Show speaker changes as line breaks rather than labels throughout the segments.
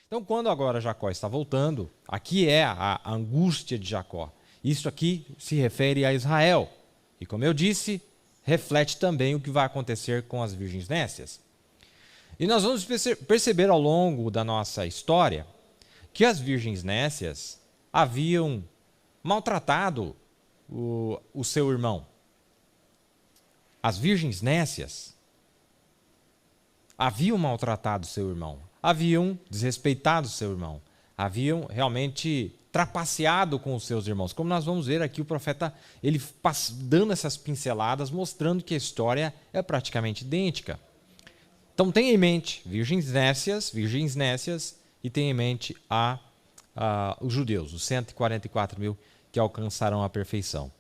Então, quando agora Jacó está voltando, aqui é a angústia de Jacó. Isso aqui se refere a Israel. E como eu disse, reflete também o que vai acontecer com as virgens nécias. E nós vamos perceber ao longo da nossa história que as virgens nécias haviam maltratado o seu irmão. As virgens nécias haviam maltratado seu irmão, haviam desrespeitado seu irmão, haviam realmente trapaceado com os seus irmãos. Como nós vamos ver aqui, o profeta ele dando essas pinceladas, mostrando que a história é praticamente idêntica. Então tenha em mente virgens nécias e tenha em mente os judeus, os 144 mil que alcançarão a perfeição.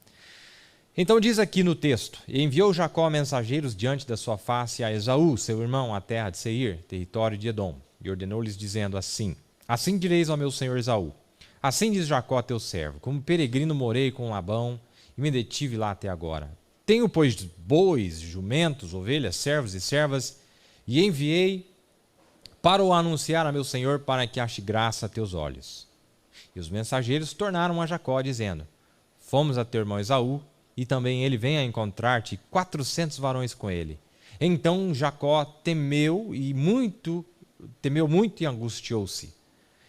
Então diz aqui no texto: e enviou Jacó mensageiros diante da sua face a Esaú, seu irmão, à terra de Seir, território de Edom, e ordenou-lhes dizendo assim: assim direis ao meu senhor Esaú: assim diz Jacó teu servo, como peregrino morei com Labão e me detive lá até agora. Tenho, pois, bois, jumentos, ovelhas, servos e servas, e enviei para o anunciar a meu senhor, para que ache graça a teus olhos. E os mensageiros tornaram a Jacó, dizendo: fomos a teu irmão Esaú, e também ele vem a encontrar-te, 400 varões com ele. Então Jacó temeu muito e angustiou-se.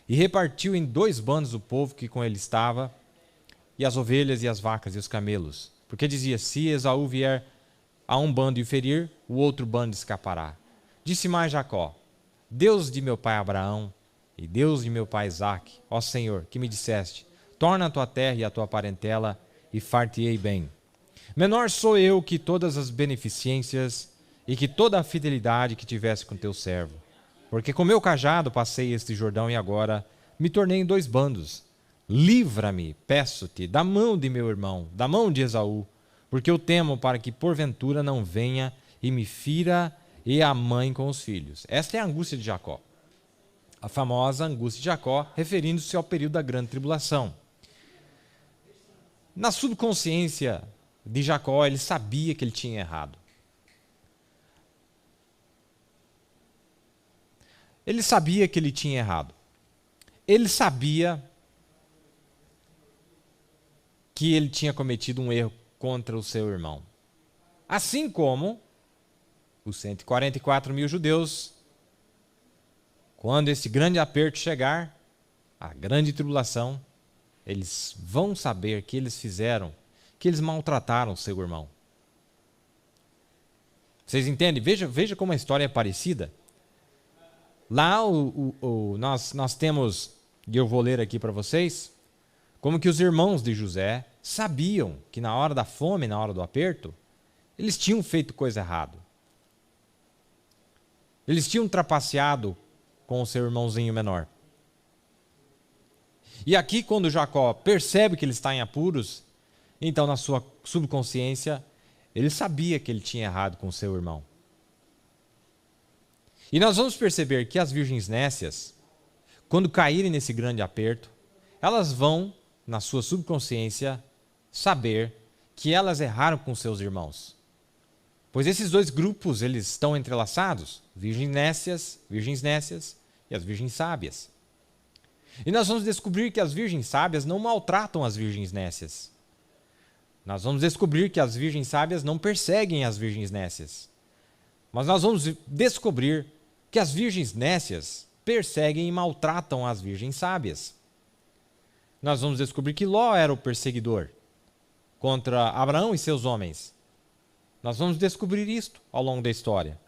E repartiu em 2 bandos o povo que com ele estava, e as ovelhas e as vacas e os camelos. Porque dizia: se Esaú vier a um bando e o ferir, o outro bando escapará. Disse mais Jacó: Deus de meu pai Abraão e Deus de meu pai Isaque, ó Senhor, que me disseste: torna a tua terra e a tua parentela, e far-te-ei bem. Menor sou eu que todas as beneficências e que toda a fidelidade que tivesse com teu servo. Porque com meu cajado passei este Jordão e agora me tornei em 2 bandos. Livra-me, peço-te, da mão de meu irmão, da mão de Esaú, porque eu temo para que porventura não venha e me fira e a mãe com os filhos. Esta é a angústia de Jacó. A famosa angústia de Jacó, referindo-se ao período da grande tribulação. Na subconsciência de Jacó, ele sabia que ele tinha errado. Ele sabia que ele tinha errado. Ele sabia que ele tinha cometido um erro contra o seu irmão. Assim como os 144 mil judeus, quando esse grande aperto chegar, a grande tribulação, eles vão saber que eles fizeram, que eles maltrataram o seu irmão. Vocês entendem? Veja como a história é parecida. Lá nós temos, e eu vou ler aqui para vocês, como que os irmãos de José sabiam que na hora da fome, na hora do aperto, eles tinham feito coisa errada. Eles tinham trapaceado com o seu irmãozinho menor. E aqui, quando Jacó percebe que ele está em apuros, então na sua subconsciência, ele sabia que ele tinha errado com o seu irmão. E nós vamos perceber que as virgens nécias, quando caírem nesse grande aperto, elas vão, na sua subconsciência, saber que elas erraram com seus irmãos. Pois esses 2 grupos, eles estão entrelaçados, virgens nécias e as virgens sábias. E nós vamos descobrir que as virgens sábias não maltratam as virgens nécias. Nós vamos descobrir que as virgens sábias não perseguem as virgens nécias. Mas nós vamos descobrir que as virgens nécias perseguem e maltratam as virgens sábias. Nós vamos descobrir que Ló era o perseguidor contra Abraão e seus homens. Nós vamos descobrir isto ao longo da história.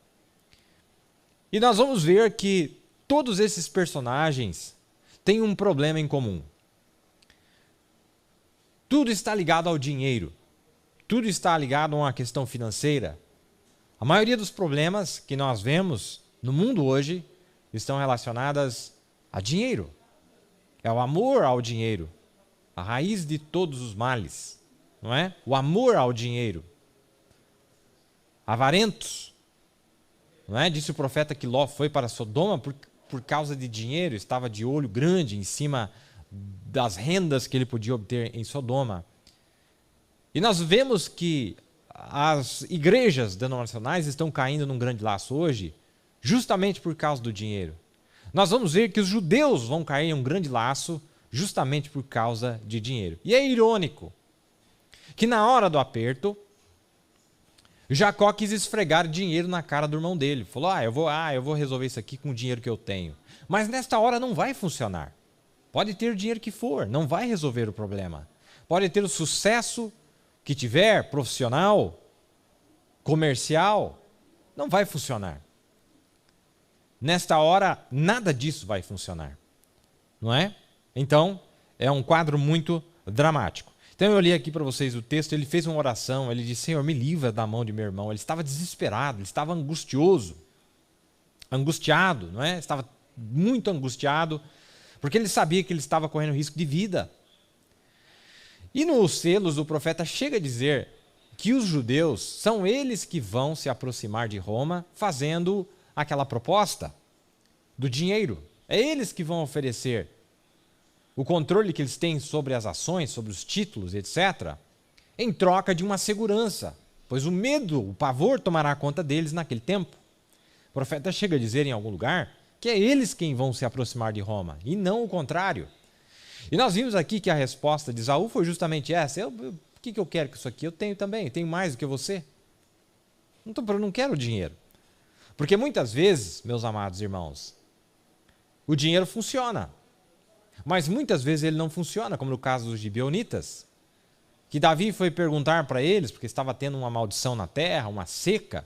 E nós vamos ver que todos esses personagens têm um problema em comum. Tudo está ligado ao dinheiro. Tudo está ligado a uma questão financeira. A maioria dos problemas que nós vemos no mundo hoje estão relacionadas a dinheiro. É o amor ao dinheiro. A raiz de todos os males. Não é? O amor ao dinheiro. Avarentos. Não é? Disse o profeta que Ló foi para Sodoma por causa de dinheiro, estava de olho grande em cima das rendas que ele podia obter em Sodoma. E nós vemos que as igrejas denominacionais estão caindo num grande laço hoje, justamente por causa do dinheiro. nós vamos ver que os judeus vão cair em um grande laço justamente por causa de dinheiro. E é irônico que na hora do aperto, Jacó quis esfregar dinheiro na cara do irmão dele. Falou, eu vou resolver isso aqui com o dinheiro que eu tenho. Mas nesta hora não vai funcionar. Pode ter o dinheiro que for, não vai resolver o problema. Pode ter o sucesso que tiver, profissional, comercial, não vai funcionar. Nesta hora, nada disso vai funcionar. Não é? Então, é um quadro muito dramático. Então eu li aqui para vocês o texto, ele fez uma oração, ele disse, Senhor, me livra da mão de meu irmão. Ele estava desesperado, ele estava angustioso, angustiado, não é? Estava muito angustiado, porque ele sabia que ele estava correndo risco de vida. E nos selos o profeta chega a dizer que os judeus são eles que vão se aproximar de Roma fazendo aquela proposta do dinheiro. É eles que vão oferecer o controle que eles têm sobre as ações, sobre os títulos, etc., em troca de uma segurança, pois o medo, o pavor tomará conta deles naquele tempo. O profeta chega a dizer em algum lugar que é eles quem vão se aproximar de Roma, e não o contrário. E nós vimos aqui que a resposta de Esaú foi justamente essa. O que eu quero com isso aqui? Eu tenho também, eu tenho mais do que você. Não quero dinheiro. Porque muitas vezes, meus amados irmãos, o dinheiro funciona. Mas muitas vezes ele não funciona, como no caso dos gibeonitas, que Davi foi perguntar para eles, porque estava tendo uma maldição na terra, uma seca,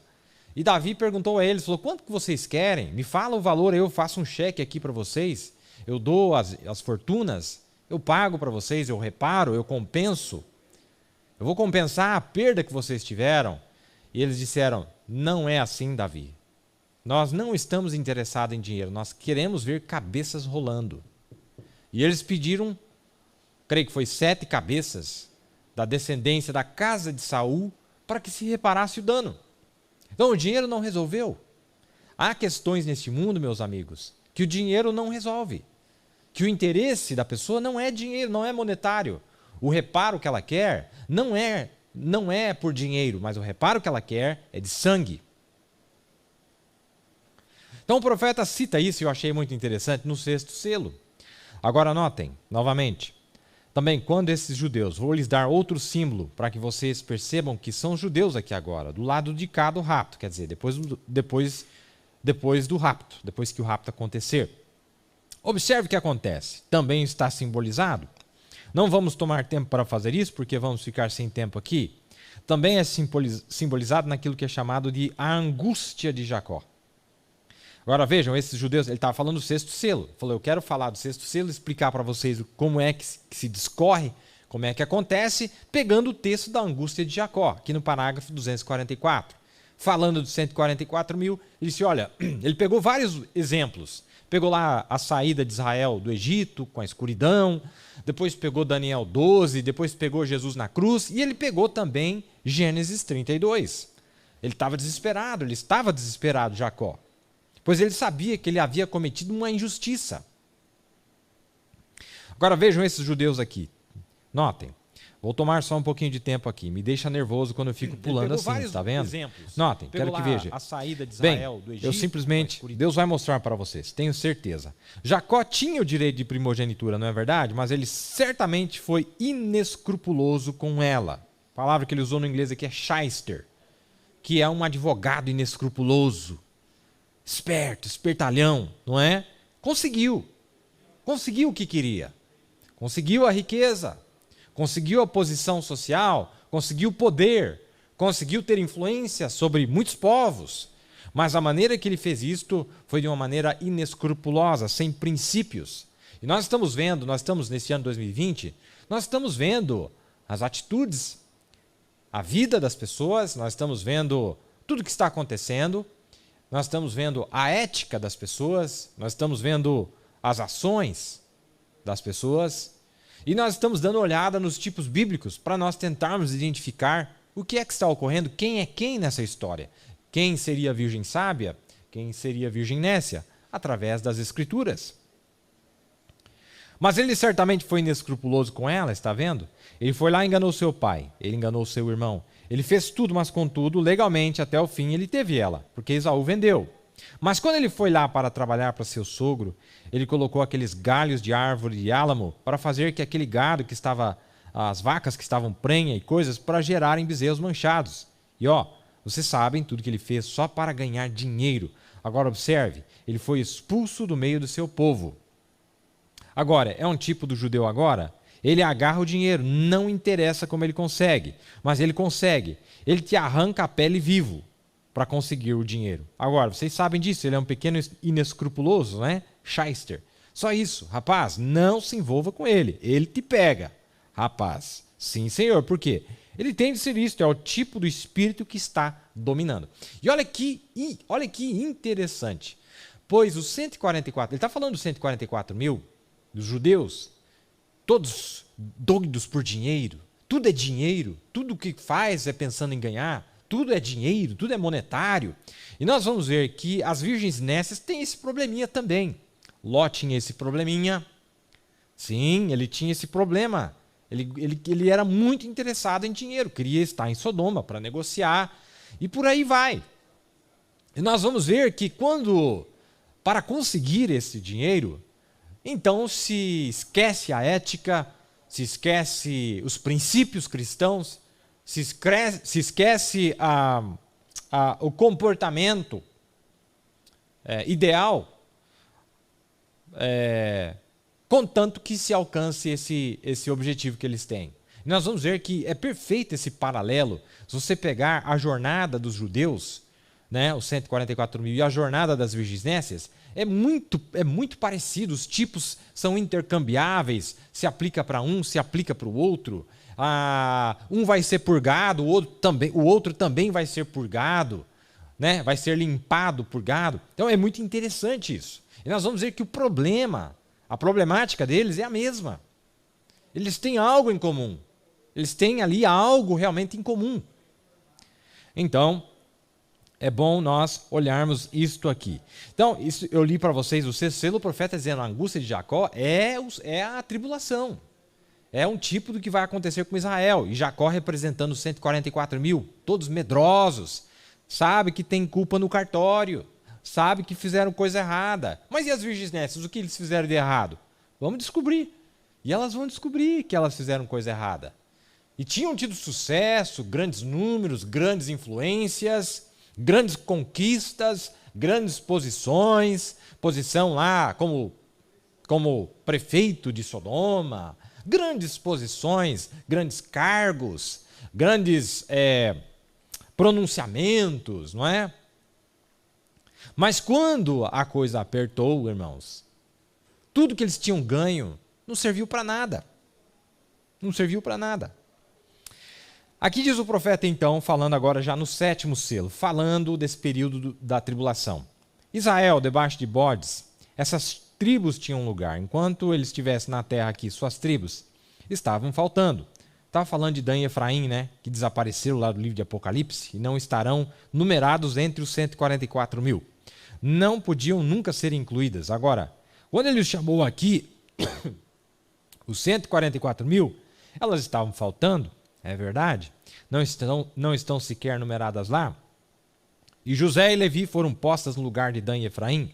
e Davi perguntou a eles, falou, quanto que vocês querem? Me fala o valor, eu faço um cheque aqui para vocês, eu dou as fortunas, eu pago para vocês, eu reparo, eu compenso, eu vou compensar a perda que vocês tiveram. E eles disseram, não é assim, Davi. Nós não estamos interessados em dinheiro, nós queremos ver cabeças rolando. E eles pediram, creio que foi 7 cabeças da descendência da casa de Saul para que se reparasse o dano. Então o dinheiro não resolveu. Há questões neste mundo, meus amigos, que o dinheiro não resolve. Que o interesse da pessoa não é dinheiro, não é monetário. O reparo que ela quer não é por dinheiro, mas o reparo que ela quer é de sangue. Então o profeta cita isso e eu achei muito interessante no 6º selo. Agora notem, novamente, também quando esses judeus, vou lhes dar outro símbolo para que vocês percebam que são judeus aqui agora, do lado de cá do rapto, quer dizer, depois do rapto, depois que o rapto acontecer. Observe o que acontece, também está simbolizado. Não vamos tomar tempo para fazer isso, porque vamos ficar sem tempo aqui. Também é simbolizado naquilo que é chamado de a angústia de Jacó. Agora vejam, esses judeus, ele estava falando do 6º selo. Ele falou, eu quero falar do 6º selo, explicar para vocês como é que se discorre, como é que acontece, pegando o texto da angústia de Jacó, aqui no parágrafo 244. Falando de 144 mil, ele disse, olha, ele pegou vários exemplos. Pegou lá a saída de Israel do Egito, com a escuridão, depois pegou Daniel 12, depois pegou Jesus na cruz, e ele pegou também Gênesis 32. Ele estava desesperado, Jacó. Pois ele sabia que ele havia cometido uma injustiça. Agora vejam esses judeus aqui. Notem. Vou tomar só um pouquinho de tempo aqui. Me deixa nervoso quando eu fico pulando assim, está vendo? Exemplos. Notem, quero que veja. A saída de Israel do Egito, eu simplesmente, Deus vai mostrar para vocês, tenho certeza. Jacó tinha o direito de primogenitura, não é verdade? Mas ele certamente foi inescrupuloso com ela. A palavra que ele usou no inglês aqui é shyster, que é um advogado inescrupuloso. Esperto, espertalhão, não é? Conseguiu o que queria, conseguiu a riqueza, conseguiu a posição social, conseguiu o poder, conseguiu ter influência sobre muitos povos, mas a maneira que ele fez isto foi de uma maneira inescrupulosa, sem princípios. E nós estamos nesse ano 2020, nós estamos vendo as atitudes, a vida das pessoas, nós estamos vendo tudo o que está acontecendo. Nós estamos vendo a ética das pessoas, nós estamos vendo as ações das pessoas e nós estamos dando olhada nos tipos bíblicos para nós tentarmos identificar o que é que está ocorrendo, quem é quem nessa história. Quem seria a virgem sábia, quem seria a virgem nécia, através das escrituras. Mas ele certamente foi inescrupuloso com ela, está vendo? Ele foi lá e enganou seu pai, ele enganou seu irmão. Ele fez tudo, mas contudo, legalmente, até o fim, ele teve ela, porque Esaú vendeu. Mas quando ele foi lá para trabalhar para seu sogro, ele colocou aqueles galhos de árvore de álamo para fazer que aquele gado que estava, as vacas que estavam prenha e coisas, para gerarem bezerros manchados. E vocês sabem tudo que ele fez só para ganhar dinheiro. Agora observe, ele foi expulso do meio do seu povo. Agora, é um tipo do judeu agora? Ele agarra o dinheiro, não interessa como ele consegue, mas ele consegue. Ele te arranca a pele vivo para conseguir o dinheiro. Agora, vocês sabem disso, ele é um pequeno inescrupuloso, né? Shyster. Só isso, rapaz, não se envolva com ele, ele te pega. Rapaz, sim senhor, por quê? Ele tem de ser isto, é o tipo do espírito que está dominando. E olha que interessante, pois os 144, ele está falando dos 144 mil, dos judeus, todos doidos por dinheiro, tudo é dinheiro, tudo que faz é pensando em ganhar, tudo é dinheiro, tudo é monetário. E nós vamos ver que as virgens nécias têm esse probleminha também. Ló tinha esse probleminha. Sim, ele tinha esse problema. Ele era muito interessado em dinheiro, queria estar em Sodoma para negociar e por aí vai. E nós vamos ver que para conseguir esse dinheiro, então se esquece a ética, se esquece os princípios cristãos, se esquece o comportamento ideal, contanto que se alcance esse objetivo que eles têm. E nós vamos ver que é perfeito esse paralelo. Se você pegar a jornada dos judeus, né, os 144 mil, e a jornada das virgens nécias, é muito parecido. Os tipos são intercambiáveis, se aplica para um, se aplica para o outro. Um vai ser purgado, o outro também vai ser purgado, né? Vai ser limpado, purgado. Então é muito interessante isso. E nós vamos ver que a problemática deles é a mesma. Eles têm algo em comum. Eles têm ali algo realmente em comum. Então, é bom nós olharmos isto aqui. Então, isso eu li para vocês, o sexto selo, o profeta dizendo a angústia de Jacó é a tribulação. É um tipo do que vai acontecer com Israel. E Jacó representando os 144 mil, todos medrosos, sabe que tem culpa no cartório, sabe que fizeram coisa errada. Mas e as virgens nécias, o que eles fizeram de errado? Vamos descobrir. E elas vão descobrir que elas fizeram coisa errada. E tinham tido sucesso, grandes números, grandes influências, grandes conquistas, grandes posições, posição lá como prefeito de Sodoma, grandes posições, grandes cargos, grandes pronunciamentos, não é? Mas quando a coisa apertou, irmãos, tudo que eles tinham ganho não serviu para nada. Não serviu para nada. Aqui diz o profeta, então, falando agora já no sétimo selo, falando desse período da tribulação. Israel, debaixo de bodes, essas tribos tinham lugar. Enquanto eles estivessem na terra aqui, suas tribos estavam faltando. Estava falando de Dan e Efraim, né, que desapareceram lá do livro de Apocalipse e não estarão numerados entre os 144 mil. Não podiam nunca ser incluídas. Agora, quando ele os chamou aqui, os 144 mil, elas estavam faltando, é verdade, não estão sequer numeradas lá. E José e Levi foram postas no lugar de Dan e Efraim.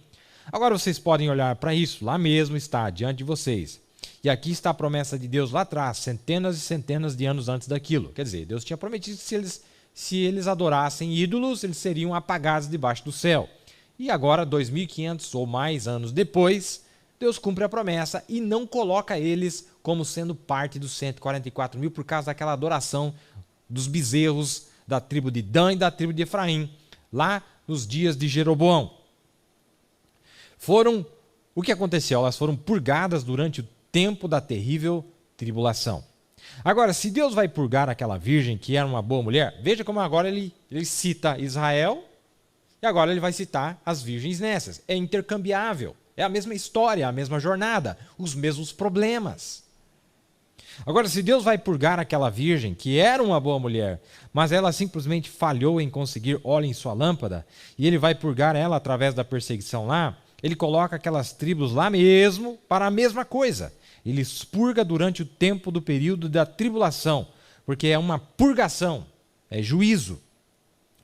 Agora vocês podem olhar para isso, lá mesmo está, diante de vocês. E aqui está a promessa de Deus lá atrás, centenas e centenas de anos antes daquilo. Quer dizer, Deus tinha prometido que se eles adorassem ídolos, eles seriam apagados debaixo do céu. E agora, 2.500 ou mais anos depois, Deus cumpre a promessa e não coloca eles como sendo parte dos 144 mil por causa daquela adoração dos bezerros da tribo de Dan e da tribo de Efraim, lá nos dias de Jeroboão. O que aconteceu? Elas foram purgadas durante o tempo da terrível tribulação. Agora, se Deus vai purgar aquela virgem que era uma boa mulher, veja como agora ele cita Israel e agora ele vai citar as virgens nécias. É intercambiável, é a mesma história, a mesma jornada, os mesmos problemas. Agora, se Deus vai purgar aquela virgem que era uma boa mulher, mas ela simplesmente falhou em conseguir óleo em sua lâmpada, e ele vai purgar ela através da perseguição lá, ele coloca aquelas tribos lá mesmo para a mesma coisa. Ele expurga durante o tempo do período da tribulação, porque é uma purgação, é juízo.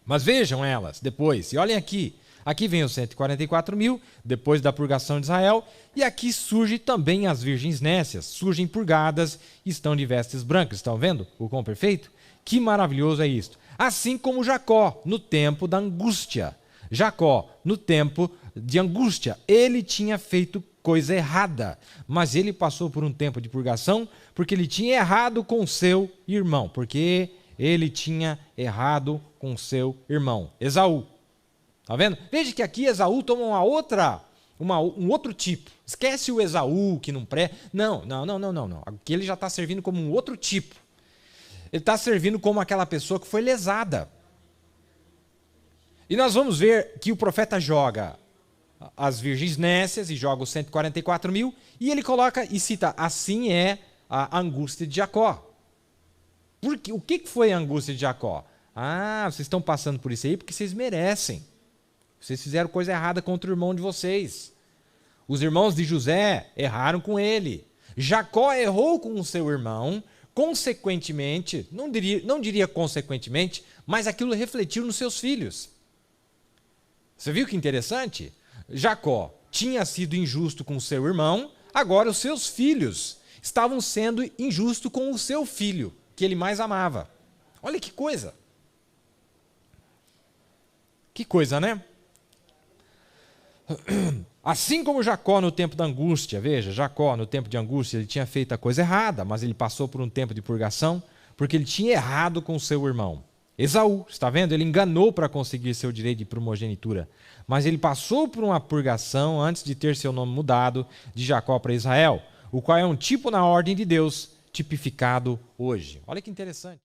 Mas vejam elas depois, e olhem aqui, Aqui vem os 144 mil, depois da purgação de Israel, e aqui surge também as virgens nécias, surgem purgadas, estão de vestes brancas. Estão vendo o quão perfeito? Que maravilhoso é isto. Assim como Jacó, no tempo da angústia. Jacó, no tempo de angústia, ele tinha feito coisa errada, mas ele passou por um tempo de purgação porque ele tinha errado com seu irmão, porque ele tinha errado com seu irmão, Esaú. Tá vendo? Veja que aqui Esaú toma um outro tipo. Esquece o Esaú que não presta. Não. Aqui ele já está servindo como um outro tipo. Ele está servindo como aquela pessoa que foi lesada. E nós vamos ver que o profeta joga as virgens nécias e joga os 144 mil, e ele coloca e cita, assim é a angústia de Jacó. O que foi a angústia de Jacó? Vocês estão passando por isso aí porque vocês merecem. Vocês fizeram coisa errada contra o irmão de vocês. Os irmãos de José erraram com ele. Jacó errou com o seu irmão, consequentemente, não diria consequentemente, mas aquilo refletiu nos seus filhos. Você viu que interessante? Jacó tinha sido injusto com o seu irmão, agora os seus filhos estavam sendo injustos com o seu filho, que ele mais amava. Olha que coisa. Que coisa, né? Assim como Jacó no tempo da angústia, veja, Jacó no tempo de angústia ele tinha feito a coisa errada, mas ele passou por um tempo de purgação, porque ele tinha errado com o seu irmão. Esaú, está vendo? Ele enganou para conseguir seu direito de primogenitura, mas ele passou por uma purgação antes de ter seu nome mudado de Jacó para Israel, o qual é um tipo na ordem de Deus, tipificado hoje. Olha que interessante.